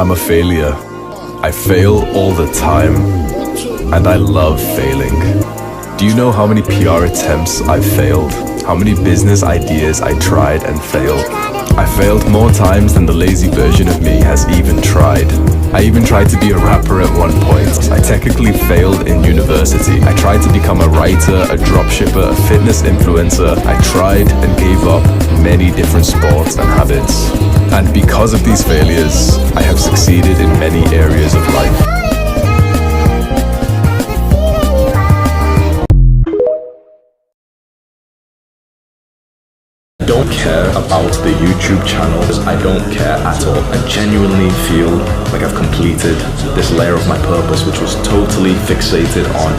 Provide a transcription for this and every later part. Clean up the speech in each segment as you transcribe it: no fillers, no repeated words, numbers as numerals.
I'm a failure. I fail all the time, and I love failing. Do you know how many PR attempts I've failed? How many business ideas I tried and failed? I failed more times than the lazy version of me has even tried. I even tried to be a rapper at one point. I technically failed in university. I tried to become a writer, a dropshipper, a fitness influencer. I tried and gave up many different sports and habits. And because of these failures, I have succeeded in many areas of life. I don't care about the YouTube channel. I don't care at all. I genuinely feel like I've completed this layer of my purpose, which was totally fixated on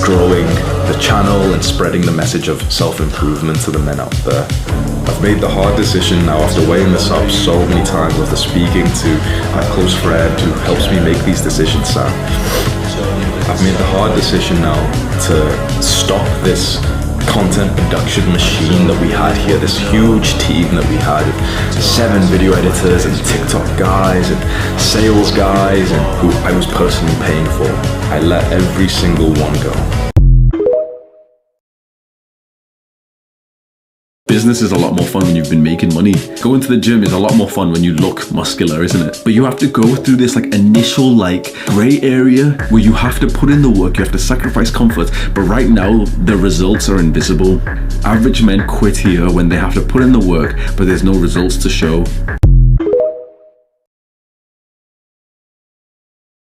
growing the channel and spreading the message of self-improvement to the men out there. I've made the hard decision now, after weighing this up so many times, after speaking to my close friend who helps me make these decisions, Sam. I've made the hard decision now to stop this content production machine that we had here, this huge team that we had, 7 video editors and TikTok guys and sales guys, and who I was personally paying for. I let every single one go. Business is a lot more fun when you've been making money. Going to the gym is a lot more fun when you look muscular, isn't it? But you have to go through this initial gray area where you have to put in the work, you have to sacrifice comfort, but right now the results are invisible. Average men quit here when they have to put in the work, but there's no results to show.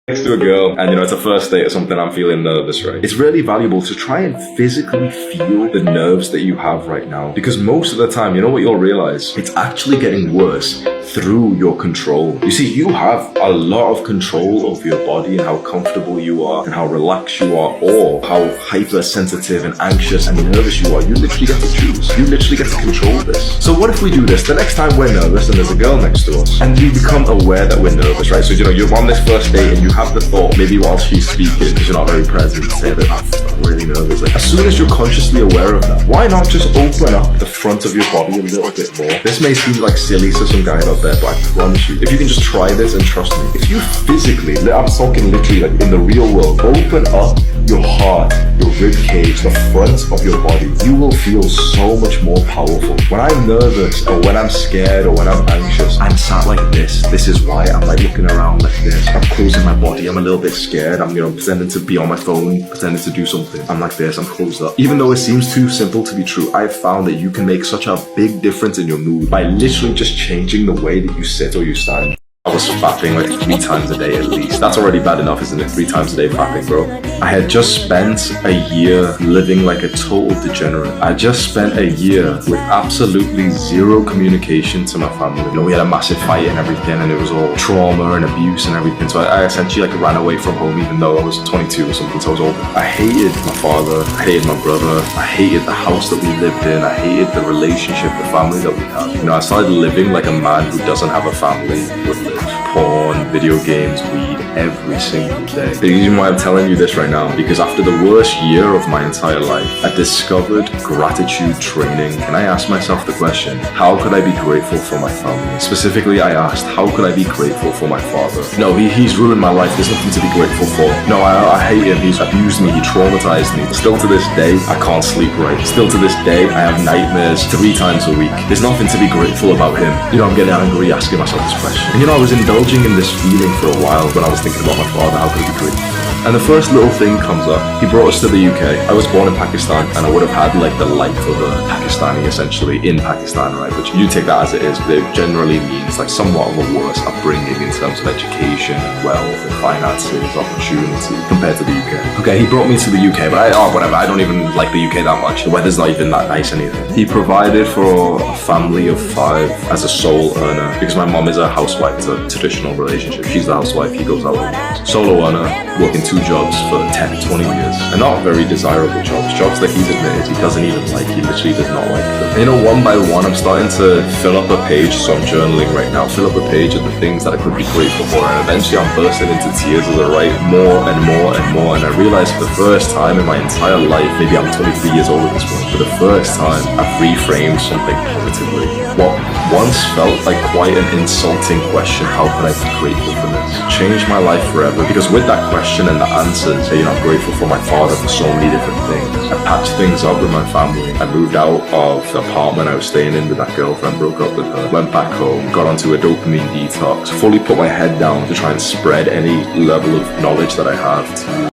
Next to a girl, and it's a first date or something, I'm feeling nervous, right? It's really valuable to try and physically feel the nerves that you have right now, because most of the time, you know what you'll realize? It's actually getting worse through your control. You see, you have a lot of control over your body and how comfortable you are and how relaxed you are, or how hypersensitive and anxious and nervous you are. You literally get to choose. You literally get to control this. So what if we do this? The next time we're nervous and there's a girl next to us, and we become aware that we're nervous, right? So you're on this first date and you have the thought, maybe while she's speaking, because you're not very present, say that I'm really nervous. As soon as you're consciously aware of that, why not just open up the front of your body a little bit more? This may seem silly to some guy out there, but I promise you, if you can just try this and trust me, if you physically, I'm talking literally in the real world, open up your heart, your rib cage, the front of your body, you will feel so much more powerful. When I'm nervous, or when I'm scared, or when I'm anxious, I'm sat like this. This is why I'm looking around like this. I'm closing my body. I'm a little bit scared. I'm pretending to be on my phone, pretending to do something. I'm like this. I'm closed up. Even though it seems too simple to be true, I've found that you can make such a big difference in your mood by literally just changing the way that you sit or you stand. I was fapping 3 times a day at least. That's already bad enough, isn't it? 3 times a day fapping, bro. I had just spent a year living like a total degenerate. I just spent a year with absolutely zero communication to my family. We had a massive fight and everything, and it was all trauma and abuse and everything. So I essentially ran away from home, even though I was 22 or something, so I was old. I hated my father, I hated my brother, I hated the house that we lived in, I hated the relationship, the family that we had. I started living like a man who doesn't have a family with porn, video games, weed every single day. The reason why I'm telling you this right now, because after the worst year of my entire life, I discovered gratitude training, and I asked myself the question, how could I be grateful for my family? Specifically, I asked, how could I be grateful for my father? No, he's ruined my life. There's nothing to be grateful for. No, I hate him. He's abused me. He traumatized me. Still to this day, I can't sleep right. Still to this day, I have nightmares 3 times a week. There's nothing to be grateful about him. I'm getting angry asking myself this question. And I was indulging in this feeling for a while when I was thinking about my father, how could I be grateful? And the first little thing comes up. He brought us to the UK. I was born in Pakistan, and I would have had the life of a Pakistani essentially in Pakistan, right? But you take that as it is, but it generally means somewhat of a worse upbringing in terms of education, wealth, and finances, opportunity compared to the UK. Okay, he brought me to the UK, but whatever. I don't even like the UK that much. The weather's not even that nice anything. He provided for a family of 5 as a sole earner, because my mom is a housewife. It's a traditional relationship. She's the housewife, he goes out with me. Solo earner, working 2 jobs for 10, 20 years. And not very desirable jobs that he's admitted he doesn't even like. He literally does not like them. And one by one, I'm starting to fill up a page, so I'm journaling right now, fill up a page of the things that I could be grateful for, and eventually I'm bursting into tears as I write more and more and more, and I realized for the first time in my entire life, maybe I'm 23 years old at this point, for the first time, I've reframed something positively. What once felt like quite an insulting question. How could I be grateful for this? It changed my life forever, because with that question and the answers, I'm grateful for my father for so many different things. I patched things up with my family. I moved out of the apartment I was staying in with that girlfriend, broke up with her, went back home, got onto a dopamine detox, fully put my head down to try and spread any level of knowledge that I have.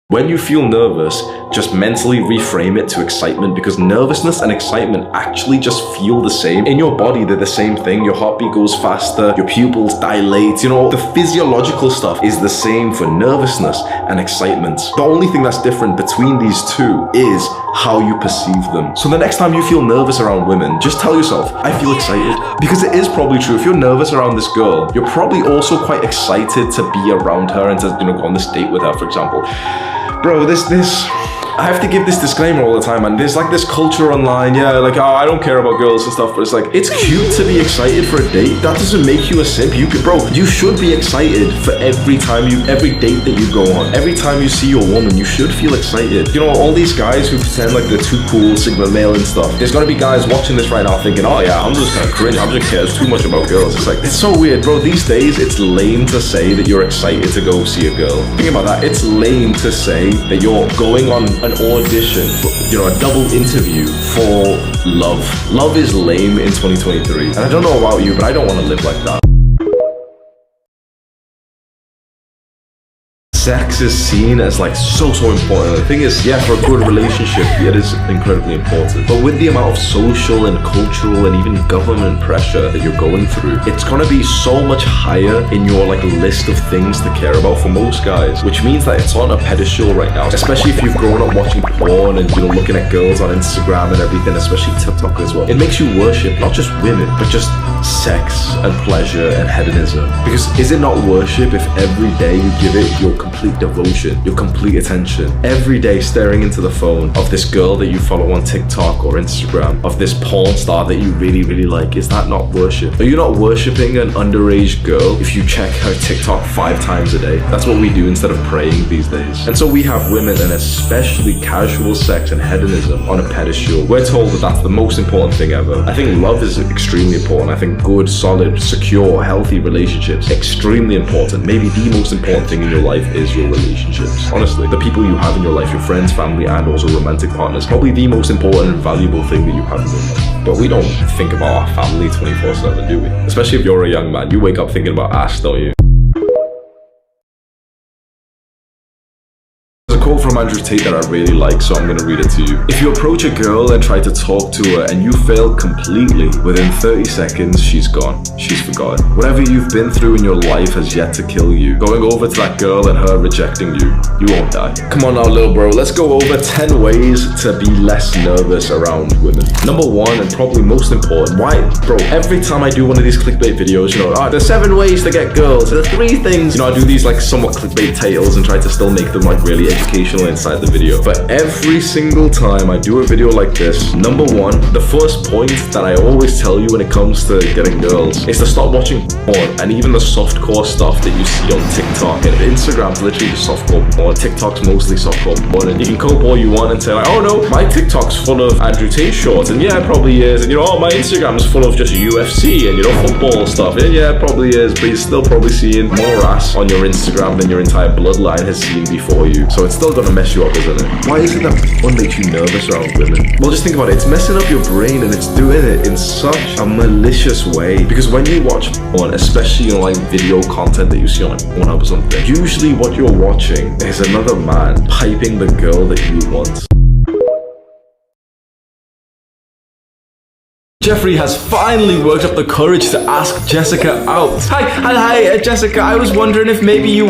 When you feel nervous, just mentally reframe it to excitement, because nervousness and excitement actually just feel the same. In your body, they're the same thing. Your heartbeat goes faster, your pupils dilate, the physiological stuff is the same for nervousness and excitement. The only thing that's different between these two is how you perceive them. So the next time you feel nervous around women, just tell yourself, I feel excited. Because it is probably true. If you're nervous around this girl, you're probably also quite excited to be around her and to, go on this date with her, for example. Bro, I have to give this disclaimer all the time, and there's like this culture online, I don't care about girls and stuff, but it's like, it's cute to be excited for a date. That doesn't make you a simp. You should be excited for every date that you go on. Every time you see your woman, you should feel excited. All these guys who pretend like they're too cool, Sigma male and stuff. There's gonna be guys watching this right now thinking, oh yeah, I'm just gonna cringe, I'm just cares too much about girls. It's like, it's so weird, bro. These days, it's lame to say that you're excited to go see a girl. Think about that. It's lame to say that you're going on an audition for, a double interview for love. Love is lame in 2023. And I don't know about you, but I don't want to live like that. Sex is seen as so important. The thing is, for a good relationship, it is incredibly important. But with the amount of social and cultural and even government pressure that you're going through, it's gonna be so much higher in your list of things to care about for most guys, which means that it's on a pedestal right now. Especially if you've grown up watching porn and looking at girls on Instagram and everything, especially TikTok as well. It makes you worship not just women, but just sex and pleasure and hedonism. Because is it not worship if every day you give it your complete devotion, your complete attention, every day staring into the phone of this girl that you follow on TikTok or Instagram, of this porn star that you really, really like? Is that not worship? Are you not worshiping an underage girl if you check her TikTok 5 times a day? That's what we do instead of praying these days. And so we have women, and especially casual sex and hedonism, on a pedestal. We're told that that's the most important thing ever. I think love is extremely important. I think good, solid, secure, healthy relationships, extremely important. Maybe the most important thing in your life is your relationships. Honestly, the people you have in your life, your friends, family, and also romantic partners, probably the most important and valuable thing that you have in your life. But we don't think about our family 24/7, do we? Especially if you're a young man, you wake up thinking about ass, don't you? Quote from Andrew Tate that I really like, so I'm gonna read it to you. If you approach a girl and try to talk to her and you fail completely, within 30 seconds, she's gone. She's forgotten. Whatever you've been through in your life has yet to kill you. Going over to that girl and her rejecting you, you won't die. Come on now, little bro, let's go over 10 ways to be less nervous around women. Number 1, and probably most important, why? Bro, every time I do one of these clickbait videos, there's 7 ways to get girls, there's 3 things. I do these somewhat clickbait titles and try to still make them really educational inside the video. But every single time I do a video like this, number 1, the first point that I always tell you when it comes to getting girls is to stop watching porn, and even the softcore stuff that you see on TikTok. And Instagram's literally just softcore porn, TikTok's mostly softcore porn, and you can cope all you want and say oh no, my TikTok's full of Andrew Tate shorts, and yeah, it probably is, and my Instagram's full of just UFC and football stuff, and yeah, it probably is, but you're still probably seeing more ass on your Instagram than your entire bloodline has seen before you. So it's still gonna mess you up, isn't it? Why is it that porn makes you nervous around women? Well, just think about it. It's messing up your brain, and it's doing it in such a malicious way. Because when you watch porn, especially video content that you see on Pornhub or something, usually what you're watching is another man piping the girl that you want. Jeffrey has finally worked up the courage to ask Jessica out. Hi, Jessica. I was wondering if maybe you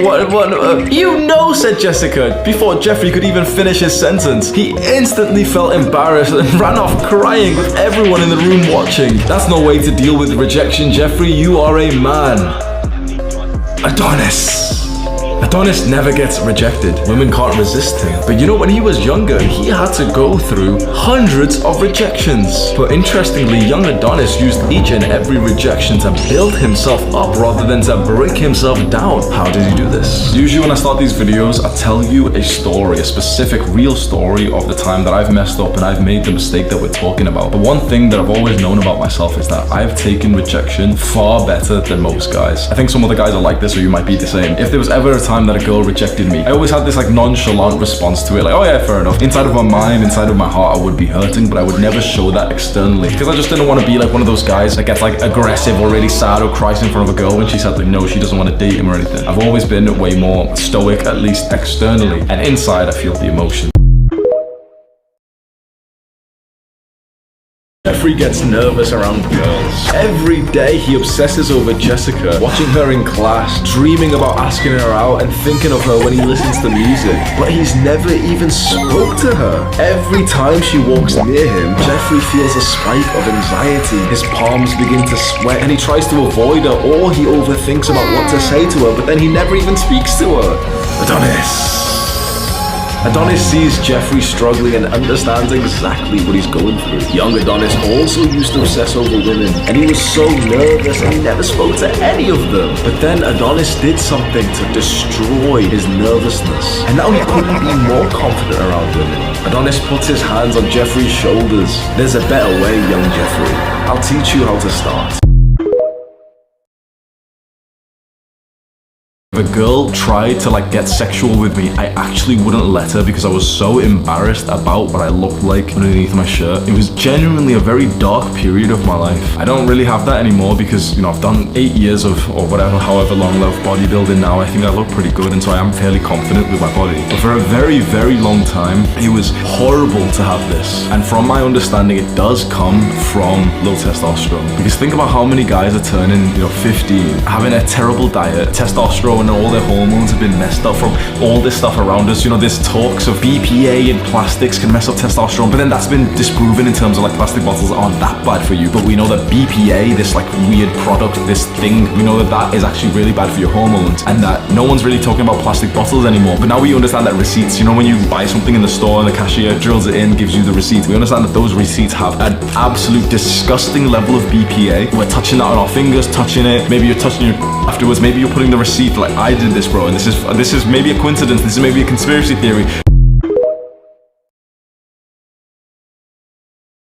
said Jessica. Before Jeffrey could even finish his sentence, he instantly felt embarrassed and ran off crying with everyone in the room watching. That's no way to deal with rejection, Jeffrey. You are a man. Adonis. Adonis never gets rejected. Women can't resist him. But you know, when he was younger, he had to go through hundreds of rejections. But interestingly, young Adonis used each and every rejection to build himself up rather than to break himself down. How did he do this? Usually when I start these videos, I tell you a story, a specific real story of the time that I've messed up and I've made the mistake that we're talking about. But one thing that I've always known about myself is that I've taken rejection far better than most guys. I think some other guys are like this, or you might be the same. If there was ever a time that a girl rejected me, I always had this like nonchalant response to it, like, oh yeah, fair enough. Inside of my mind, inside of my heart, I would be hurting, but I would never show that externally because I just didn't want to be like one of those guys that gets like aggressive or really sad or cries in front of a girl when she said like no, she doesn't want to date him or anything. I've always been way more stoic, at least externally, and inside I feel the emotion. Jeffrey gets nervous around girls. Every day he obsesses over Jessica, watching her in class, dreaming about asking her out and thinking of her when he listens to music. But he's never even spoke to her. Every time she walks near him, Jeffrey feels a spike of anxiety. His palms begin to sweat and he tries to avoid her, or he overthinks about what to say to her, but then he never even speaks to her. Adonis sees Jeffrey struggling and understands exactly what he's going through. Young Adonis also used to obsess over women, and he was so nervous and he never spoke to any of them. But then Adonis did something to destroy his nervousness, and now he couldn't be more confident around women. Adonis puts his hands on Jeffrey's shoulders. There's a better way, young Jeffrey. I'll teach you how to start. If a girl tried to like get sexual with me, I actually wouldn't let her because I was so embarrassed about what I looked like underneath my shirt. It was genuinely a very dark period of my life. I don't really have that anymore because, you know, I've done 8 years of, or whatever, however long of bodybuilding now. I think I look pretty good, and so I am fairly confident with my body. But for a very, very long time, it was horrible to have this. And from my understanding, it does come from low testosterone. Because think about how many guys are turning, 15, having a terrible diet, testosterone and all their hormones have been messed up from all this stuff around us. There's talks of BPA and plastics can mess up testosterone, but then that's been disproven in terms of like plastic bottles aren't that bad for you. But we know that BPA, this like weird product, this thing, we know that that is actually really bad for your hormones, and that no one's really talking about plastic bottles anymore. But now we understand that receipts, when you buy something in the store and the cashier drills it in, gives you the receipt, we understand that those receipts have an absolute disgusting level of BPA. We're touching that on our fingers, touching it, maybe you're touching your afterwards, maybe you're putting the receipt like I did this, bro, and this is maybe a coincidence, this is maybe a conspiracy theory.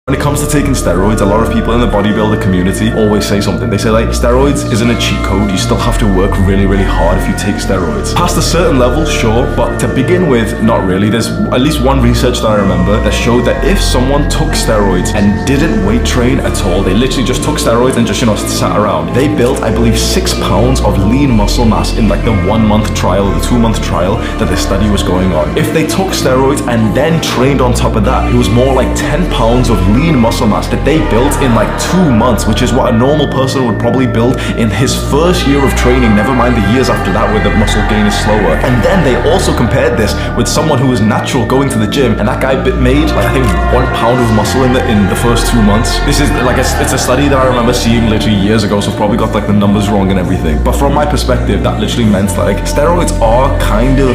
When it comes to taking steroids, a lot of people in the bodybuilder community always say something. They say like, steroids isn't a cheat code, you still have to work really, really hard if you take steroids. Past a certain level, sure, but to begin with, not really. There's at least one research that I remember that showed that if someone took steroids and didn't weight train at all, they literally just took steroids and just, sat around, they built, I believe, 6 pounds of lean muscle mass in like the 1 month trial or the 2 month trial that the study was going on. If they took steroids and then trained on top of that, it was more like 10 pounds of lean muscle mass that they built in like 2 months, which is what a normal person would probably build in his first year of training, never mind the years after that where the muscle gain is slower. And then they also compared this with someone who was natural going to the gym, and that guy made like I think 1 pound of muscle in the first 2 months. This is like it's a study that I remember seeing literally years ago, so probably got like the numbers wrong and everything. But from my perspective, that literally meant like steroids are kind of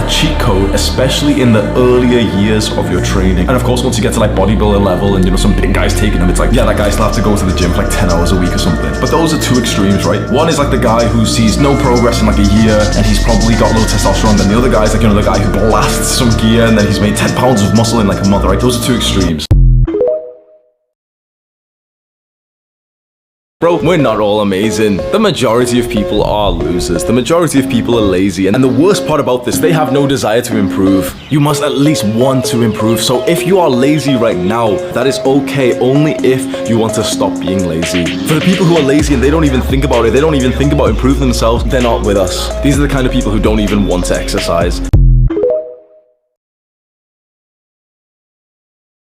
a cheat code, especially in the earlier years of your training. And of course, once you get to like bodybuilder level and some big guys taking them, it's like, yeah, that guy still has to go to the gym for like 10 hours a week or something. But those are two extremes, right? One is like the guy who sees no progress in like a year and he's probably got low testosterone, then the other guy is like, the guy who blasts some gear and then he's made 10 pounds of muscle in like a month, right? Those are two extremes. Bro, we're not all amazing. The majority of people are losers. The majority of people are lazy. And the worst part about this, they have no desire to improve. You must at least want to improve. So if you are lazy right now, that is okay, only if you want to stop being lazy. For the people who are lazy and they don't even think about it, they don't even think about improving themselves, they're not with us. These are the kind of people who don't even want to exercise.